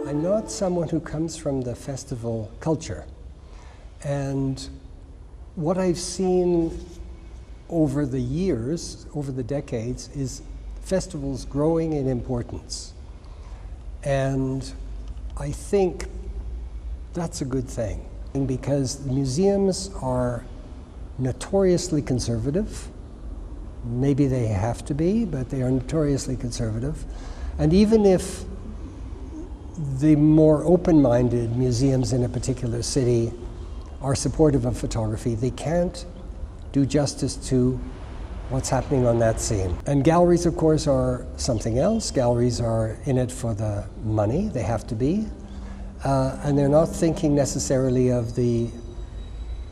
I'm not someone who comes from the festival culture. And what I've seen over the years, over the decades, is festivals growing in importance. And I think that's a good thing, because museums are notoriously conservative. Maybe they have to be, but they are notoriously conservative. And even if the more open-minded museums in a particular city are supportive of photography, they can't do justice to what's happening on that scene. And galleries, of course, are something else. Galleries are in it for the money, they have to be. And they're not thinking necessarily of the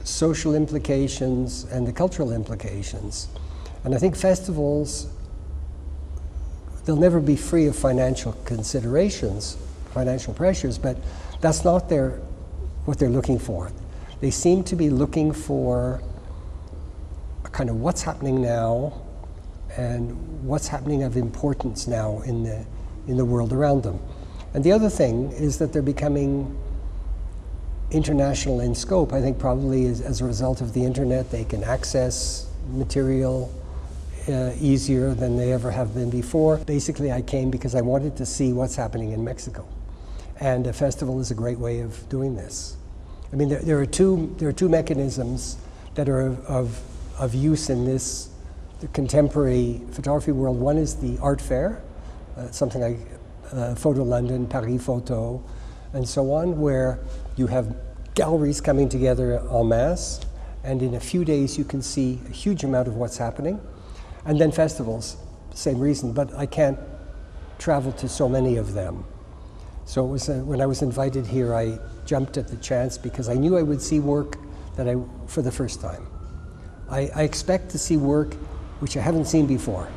social implications and the cultural implications. And I think festivals, they'll never be free of financial considerations, financial pressures, but that's not what they're looking for. They seem to be looking for a kind of what's happening now and what's happening of importance now in the world around them. And the other thing is that they're becoming international in scope. I think probably as a result of the internet, they can access material easier than they ever have been before. Basically, I came because I wanted to see what's happening in Mexico. And a festival is a great way of doing this. I mean, there are two mechanisms that are of use in the contemporary photography world. One is the art fair, something like Photo London, Paris Photo, and so on, where you have galleries coming together en masse, and in a few days you can see a huge amount of what's happening. And then festivals, same reason, but I can't travel to so many of them. So it was when I was invited here, I jumped at the chance because I knew I would see work for the first time. I expect to see work which I haven't seen before.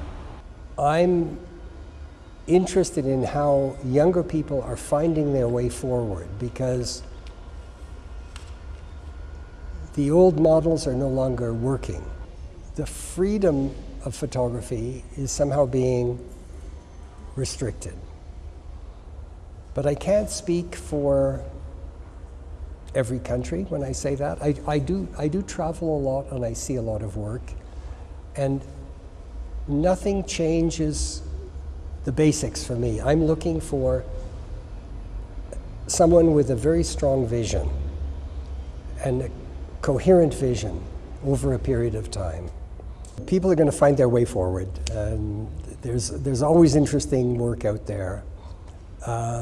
I'm interested in how younger people are finding their way forward, because the old models are no longer working. The freedom of photography is somehow being restricted. But I can't speak for every country when I say that. I do travel a lot and I see a lot of work, and nothing changes the basics for me. I'm looking for someone with a very strong vision and a coherent vision over a period of time. People are going to find their way forward, and there's always interesting work out there.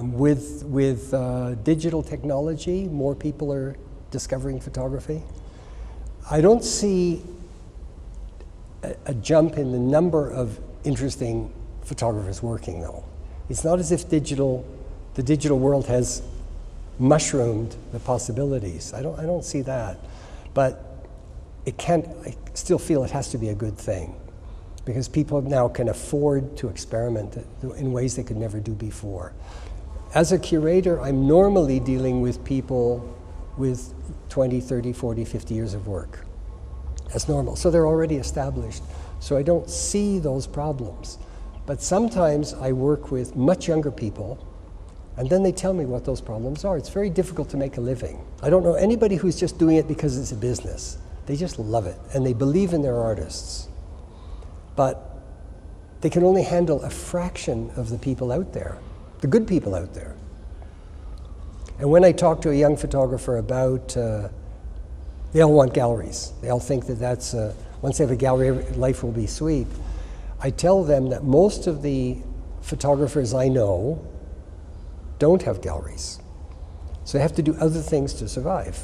With digital technology, more people are discovering photography. I don't see a jump in the number of interesting photographers working, though. It's not as if the digital world has mushroomed the possibilities. I don't see that, but I still feel it has to be a good thing, because people now can afford to experiment in ways they could never do before. As a curator, I'm normally dealing with people with 20, 30, 40, 50 years of work. That's normal. So they're already established. So I don't see those problems. But sometimes I work with much younger people, and then they tell me what those problems are. It's very difficult to make a living. I don't know anybody who's just doing it because it's a business. They just love it, and they believe in their artists. But they can only handle a fraction of the people out there, the good people out there. And when I talk to a young photographer about, they all want galleries. They all think that once they have a gallery, life will be sweet. I tell them that most of the photographers I know don't have galleries. So they have to do other things to survive.